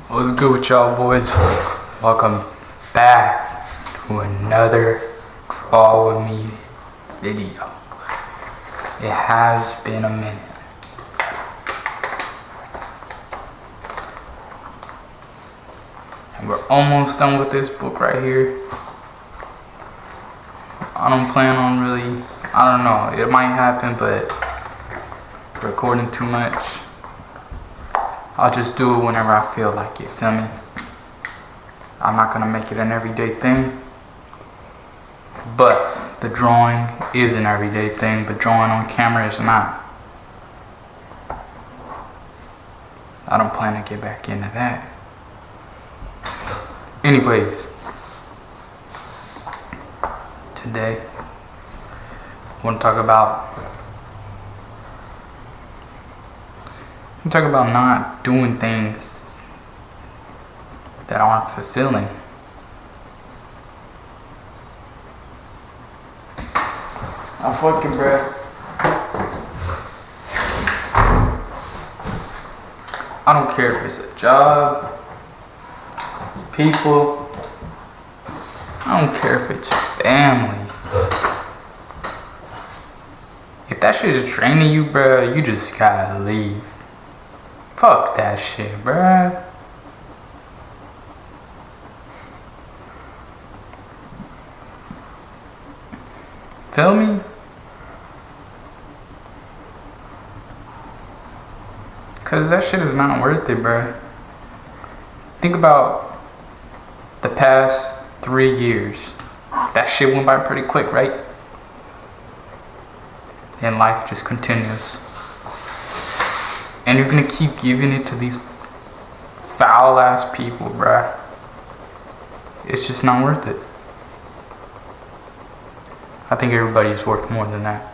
What's good with y'all boys? Welcome back to another Draw With Me video. It has been a minute. And we're almost done with this book right here. I don't plan on really, I don't know, it might happen, but recording too much. I'll just do it whenever I feel like it, feel me? I'm not gonna make it an everyday thing, but the drawing is an everyday thing, but drawing on camera is not. I don't plan to get back into that. Anyways, today I want to talk about not doing things that aren't fulfilling. I'm fucking bruh. I don't care if it's a job, people, I don't care if it's family. If that shit is draining you, bruh, you just gotta leave. Fuck that shit, bruh. Feel me? Cause that shit is not worth it, bruh. Think about the past 3 years. That shit went by pretty quick, right? And life just continues. And you're gonna keep giving it to these foul ass people, bruh. It's just not worth it. I think everybody's worth more than that.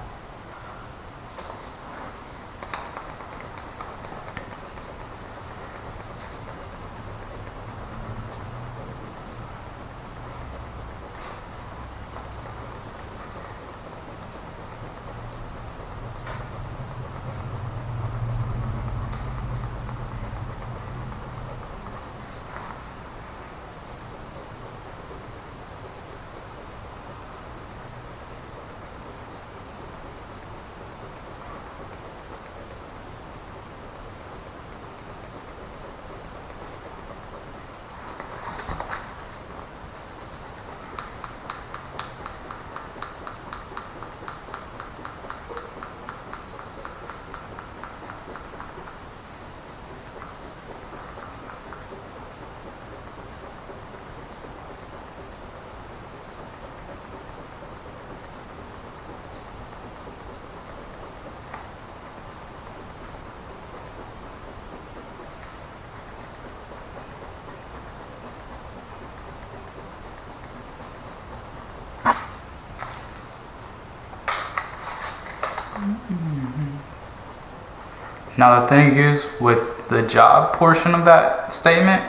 Now the thing is, with the job portion of that statement,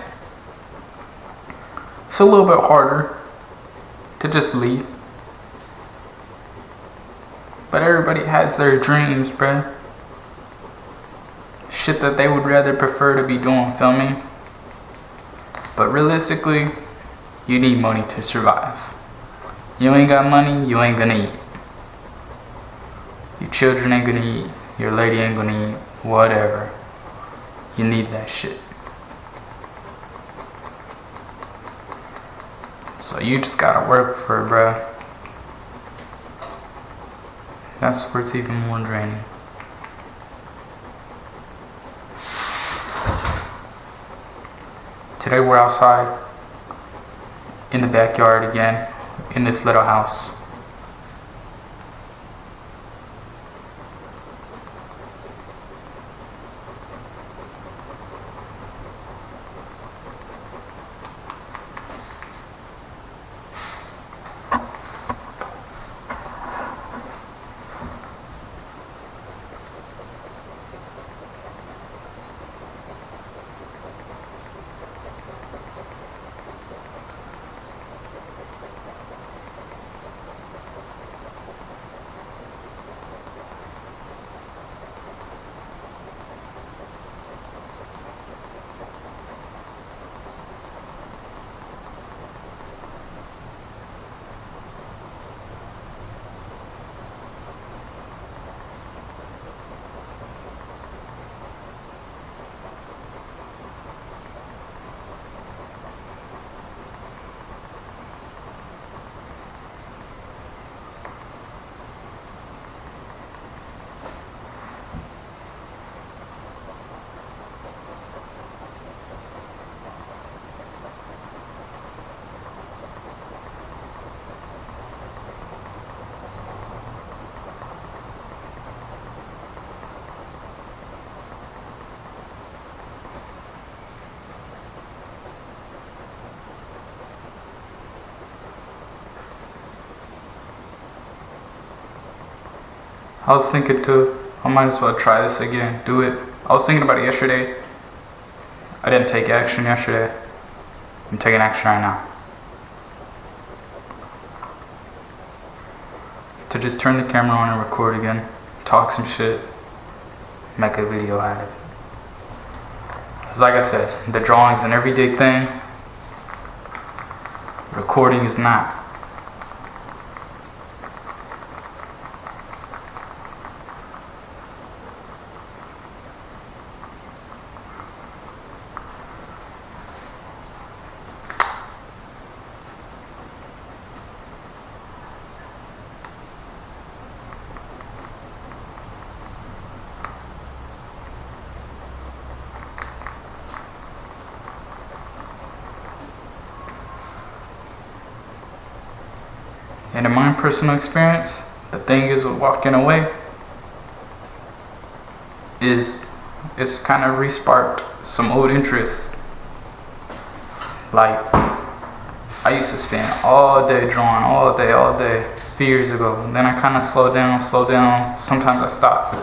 it's a little bit harder to just leave. But everybody has their dreams, bruh. Shit that they would rather prefer to be doing, feel me? But realistically, you need money to survive. You ain't got money, you ain't gonna eat. Your children ain't gonna eat. Your lady ain't gonna eat. Whatever. You need that shit. So you just gotta work for it, bruh. That's where it's even more draining. Today we're outside in the backyard again, in this little house. I was thinking too, I might as well try this again, do it. I was thinking about it yesterday. I didn't take action yesterday. I'm taking action right now. To just turn the camera on and record again, talk some shit, make a video out of it. Cause like I said, the drawing's an everyday thing. Recording is not. And in my personal experience, the thing is with walking away is it's kind of re-sparked some old interests. Like, I used to spend all day drawing, all day, a few years ago. And then I kind of slowed down. Sometimes I stopped.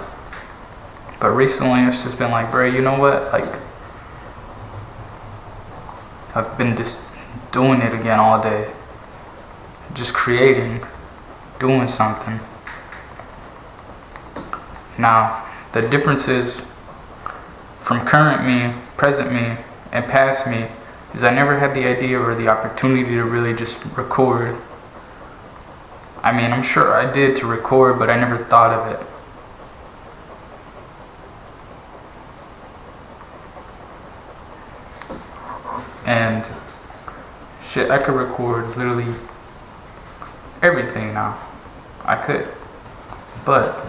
But recently it's just been like, bro, you know what? Like, I've been just doing it again all day. Just creating, doing something. Now, the differences from current me, present me, and past me is I never had the idea or the opportunity to really just record. I mean, I'm sure I did to record, but I never thought of it. And shit, I could record literally everything now. I could, but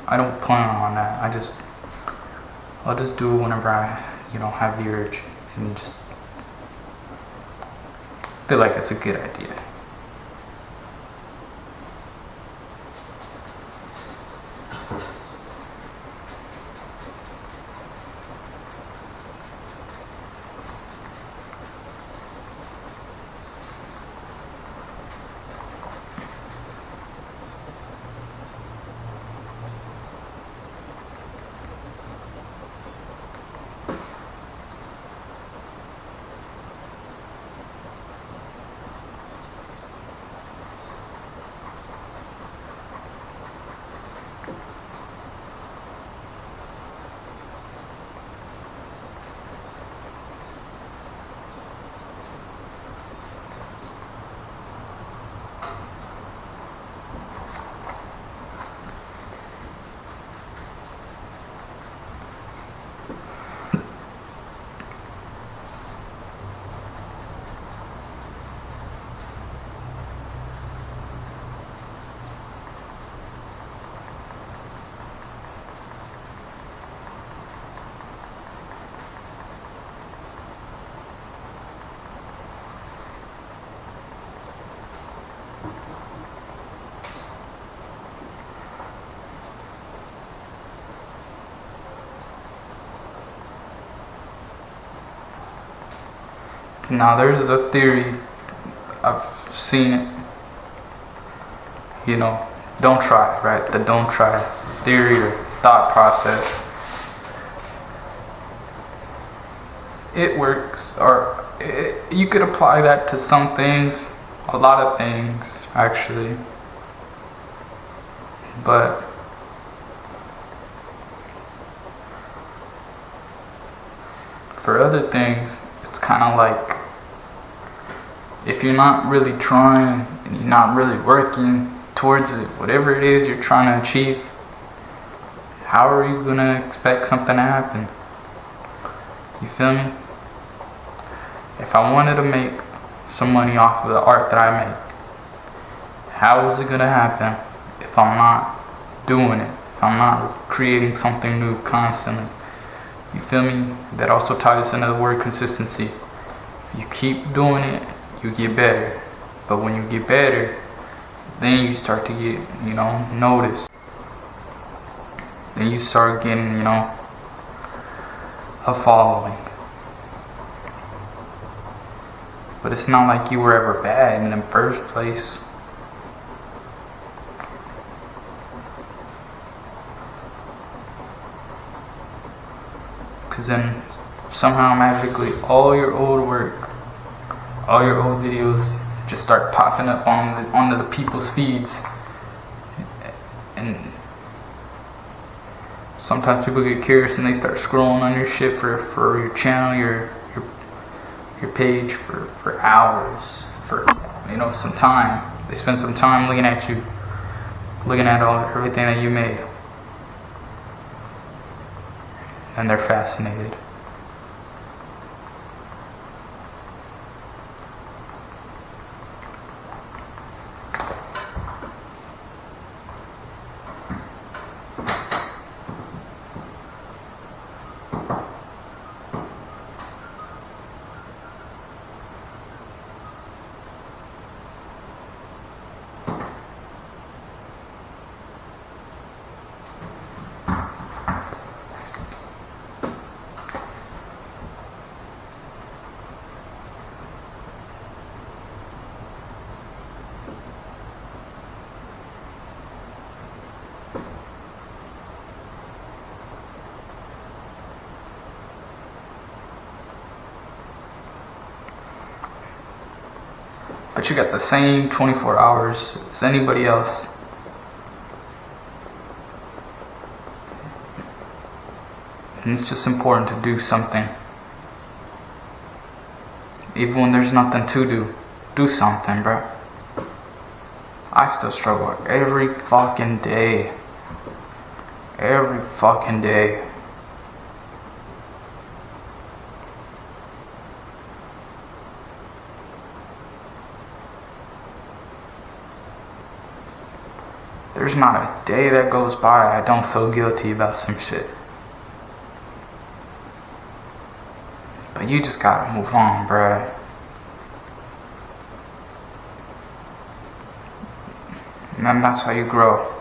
I don't plan on that. I'll just do it whenever I, have the urge, and just feel like it's a good idea. Now there's the theory, I've seen it, don't try, right? The don't try theory or thought process. It works, or you could apply that to some things, a lot of things actually, but for other things, it's kind of like, if you're not really trying and you're not really working towards it, whatever it is you're trying to achieve, how are you gonna expect something to happen? You feel me? If I wanted to make some money off of the art that I make, how is it gonna happen if I'm not doing it? If I'm not creating something new constantly? You feel me? That also ties into the word consistency. You keep doing it, you get better. But when you get better, then you start to get, noticed. Then you start getting, a following. But it's not like you were ever bad in the first place. then somehow magically all your old work, all your old videos just start popping up onto the people's feeds. And sometimes people get curious and they start scrolling on your shit for your channel, your page for hours, for some time. They spend some time looking at you, looking at everything that you made, and they're fascinated. But you got the same 24 hours as anybody else. And it's just important to do something. Even when there's nothing to do, do something, bro. I still struggle every fucking day. Every fucking day. There's not a day that goes by I don't feel guilty about some shit. But you just gotta move on, bruh. And that's how you grow.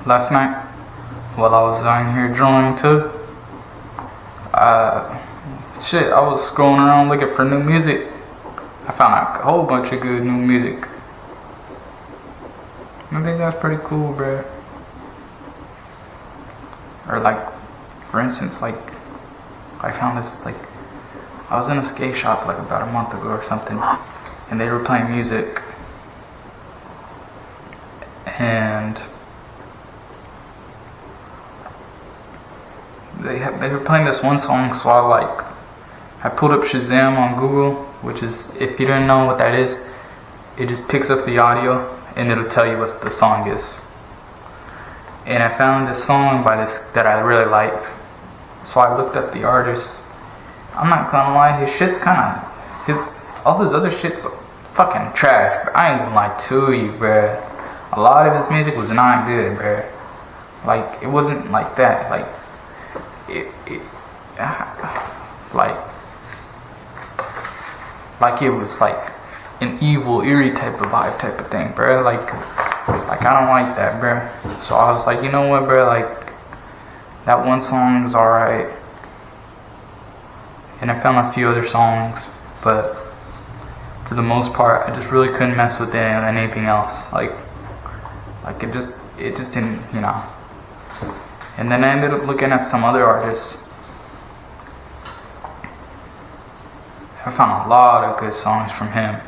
Last night, while I was on here drawing too, I was scrolling around looking for new music. I found a whole bunch of good new music. I think that's pretty cool, bruh. Or like, for instance, like, I found this, like, I was in a skate shop like about a month ago or something, and they were playing music, and they were playing this one song, so I pulled up Shazam on Google, which is, if you didn't know what that is, it just picks up the audio and it'll tell you what the song is. and I found this song by this that I really like. So I looked up the artist. I'm not gonna lie, his shit's kinda, all his other shit's fucking trash, but I ain't gonna lie to you, bruh. A lot of his music was not good, bruh. Like, it wasn't like that. Like, like it was like an evil, eerie type of vibe type of thing, bruh. Like I don't like that, bruh. So I was like, you know what, bruh, like, that one song is alright. And I found a few other songs, but for the most part, I just really couldn't mess with anything else. Like it just didn't, you know. And then I ended up looking at some other artists. I found a lot of good songs from him.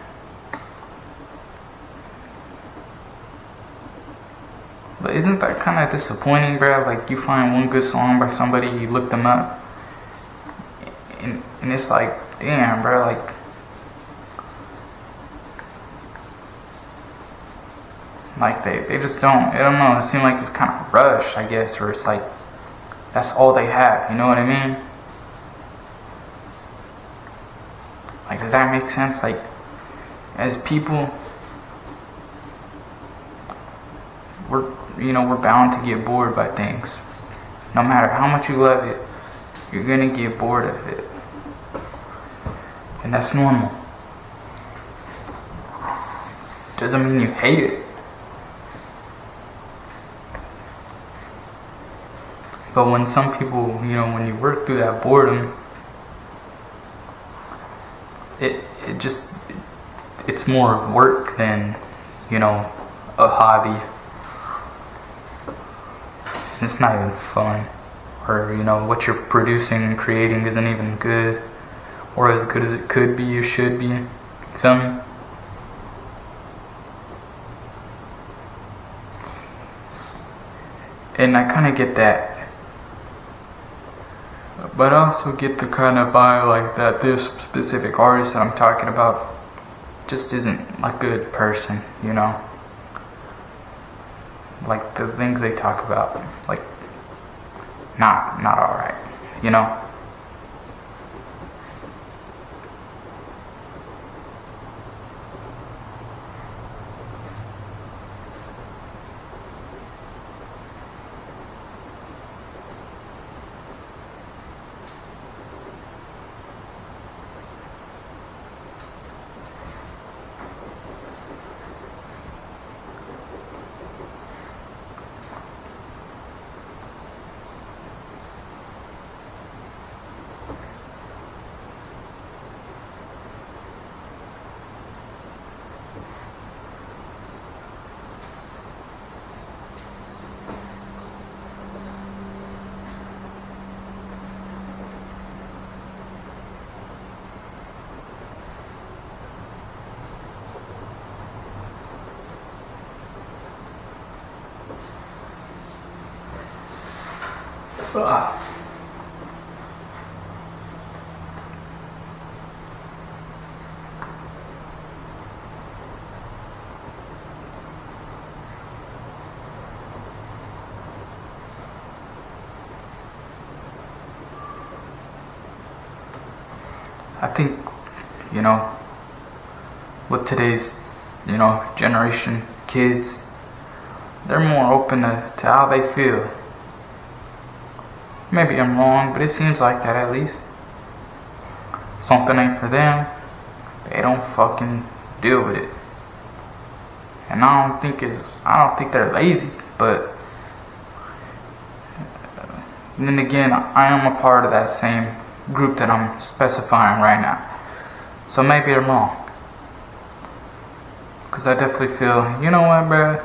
But isn't that kind of disappointing, bro? Like, you find one good song by somebody, you look them up, and it's like, damn, bro, like they just don't, I don't know, it seems like it's kind of rushed, I guess, or it's like, that's all they have, you know what I mean? Like, does that make sense? Like, as people, we're bound to get bored by things. No matter how much you love it, you're gonna get bored of it. And that's normal. Doesn't mean you hate it. But when some people, when you work through that boredom, it's more work than, a hobby. It's not even fun. Or, what you're producing and creating isn't even good. Or as good as it could be, or should be. Feel me? And I kind of get that. But I also get the kind of vibe like that this specific artist that I'm talking about just isn't a good person, Like, the things they talk about, like, not alright, I think, with today's, generation, kids, they're more open to how they feel. Maybe I'm wrong, but it seems like that at least. Something ain't for them, they don't fucking deal with it. And I don't think they're lazy, but then again, I am a part of that same group that I'm specifying right now. So maybe I'm wrong. Because I definitely feel, you know what, bruh?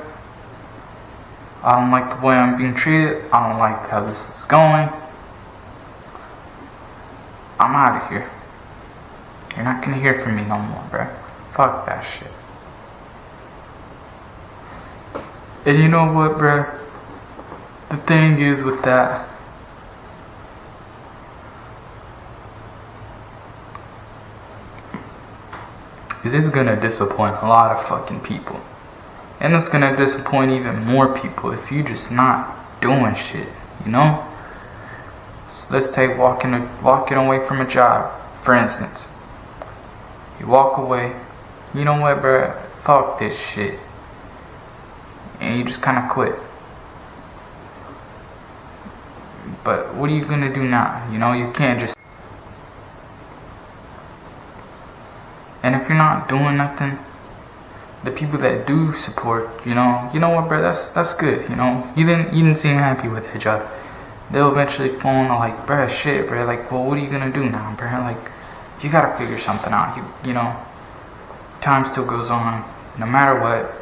I don't like the way I'm being treated. I don't like how this is going. I'm out of here. You're not gonna hear from me no more, bruh. Fuck that shit. And you know what, bruh? The thing is with that, is it's gonna disappoint a lot of fucking people. And it's gonna disappoint even more people if you just not doing shit, you know? So let's take walking away from a job, for instance. You walk away, you know what, bruh, fuck this shit. And you just kind of quit. But what are you gonna do now? You know, you can't just. And if you're not doing nothing, the people that do support, you know what, bro, that's good. You know, you didn't seem happy with that job. They'll eventually phone like, bro, shit, bro. Like, well, what are you gonna do now, bro? Like, you gotta figure something out. You know, time still goes on. No matter what,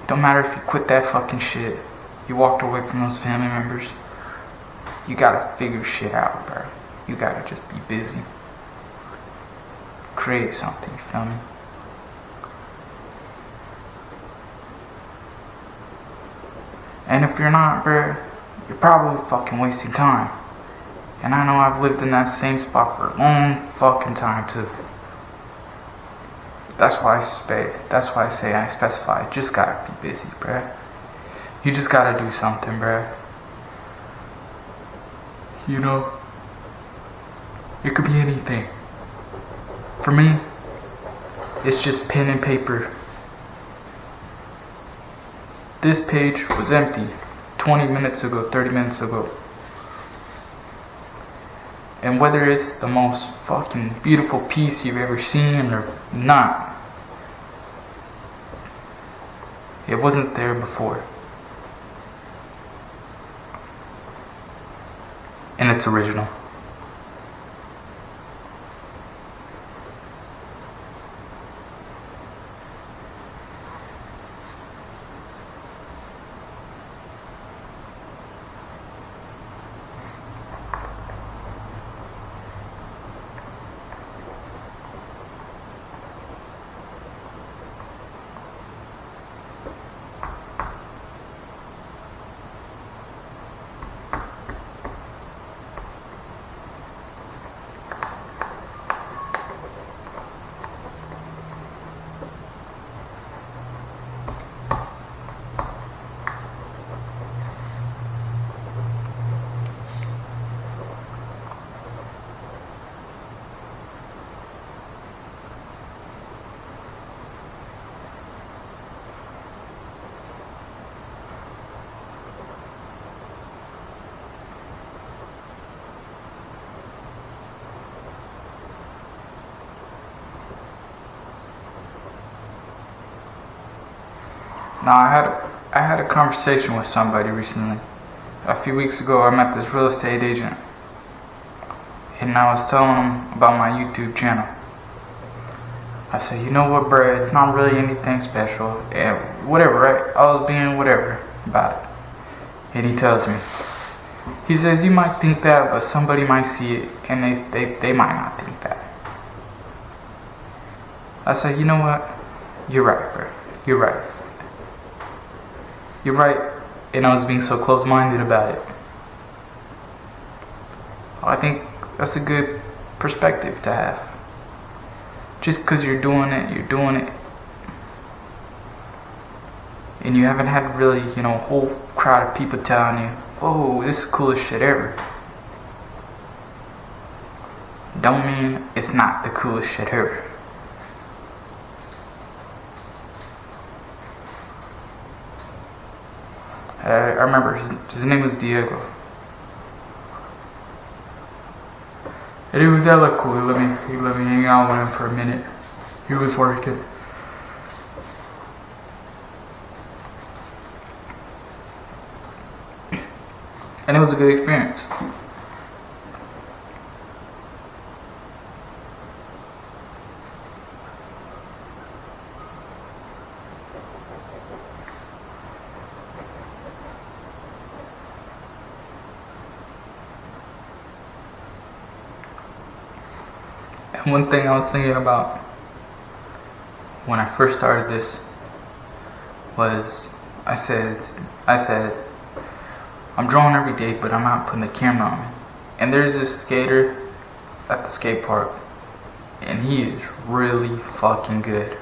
don't matter if you quit that fucking shit. You walked away from those family members. You gotta figure shit out, bro. You gotta just be busy. Create something, you feel me? And if you're not, bro, you're probably fucking wasting time. And I know I've lived in that same spot for a long fucking time too. That's why I say I specify. Just gotta be busy, bro. You just gotta do something, bro. You know, it could be anything. For me, it's just pen and paper. This page was empty 20 minutes ago, 30 minutes ago. And whether it's the most fucking beautiful piece you've ever seen or not, it wasn't there before. And it's original. Now I had a conversation with somebody recently. A few weeks ago I met this real estate agent, and I was telling him about my YouTube channel. I said, you know what, bro, it's not really anything special, and whatever, right? I was being whatever about it. And he tells me, he says, you might think that, but somebody might see it, and they might not think that. I said, you know what, you're right, bro, you're right. You're right, and I was being so close-minded about it. I think that's a good perspective to have. Just because you're doing it. And you haven't had really, a whole crowd of people telling you, whoa, this is the coolest shit ever. Don't mean it's not the coolest shit ever. I remember his name was Diego. And he was hella cool. He let me hang out with him for a minute. He was working. And it was a good experience. And one thing I was thinking about when I first started this was I said I'm drawing every day, but I'm not putting the camera on me. And there's this skater at the skate park, and he is really fucking good.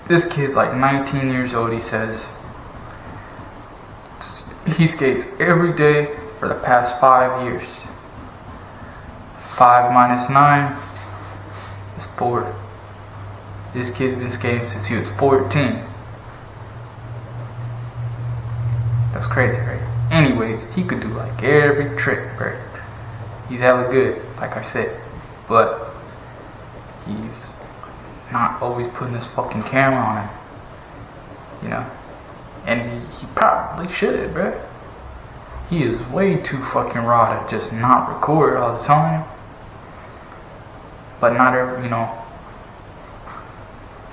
This kid's like 19 years old, he says. He skates every day for the past 5 years. 5 minus 9 is 4. This kid's been skating since he was 14. That's crazy, right? Anyways, he could do like every trick, right? He's hella good, like I said. But he's not always putting his fucking camera on him. You know? And he probably should, bro. He is way too fucking raw to just not record all the time. But not every, you know,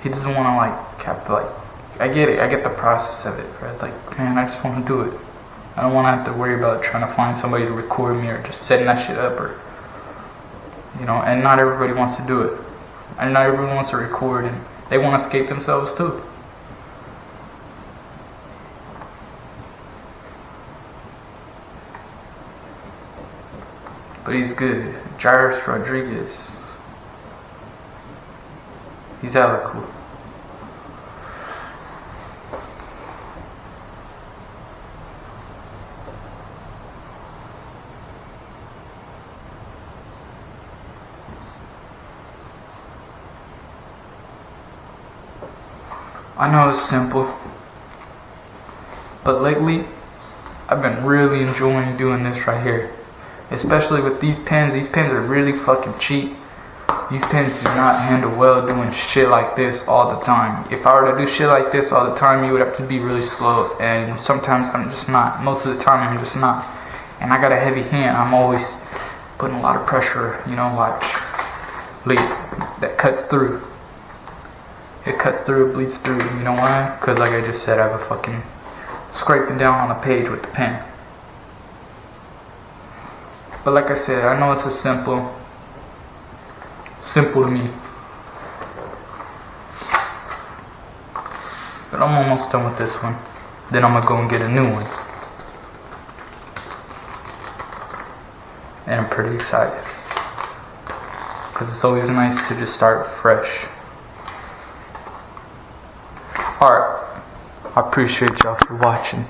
he doesn't want to like have to like, I get it, I get the process of it, right? Like, man, I just want to do it. I don't want to have to worry about trying to find somebody to record me or just setting that shit up or, you know, and not everybody wants to do it. And not everyone wants to record and they want to skate themselves too. But he's good. Jairus Rodriguez. He's hella cool. I know it's simple, but lately I've been really enjoying doing this right here. Especially with these pens. These pens are really fucking cheap. These pens do not handle well doing shit like this all the time. If I were to do shit like this all the time, you would have to be really slow. And sometimes I'm just not. Most of the time I'm just not. And I got a heavy hand. I'm always putting a lot of pressure, you know, watch. Bleed. That cuts through. It cuts through, it bleeds through. You know why? Because like I just said, I have a fucking scraping down on the page with the pen. But like I said, I know it's a simple to me. But I'm almost done with this one. Then I'm gonna go and get a new one. And I'm pretty excited. Because it's always nice to just start fresh. Alright. I appreciate y'all for watching.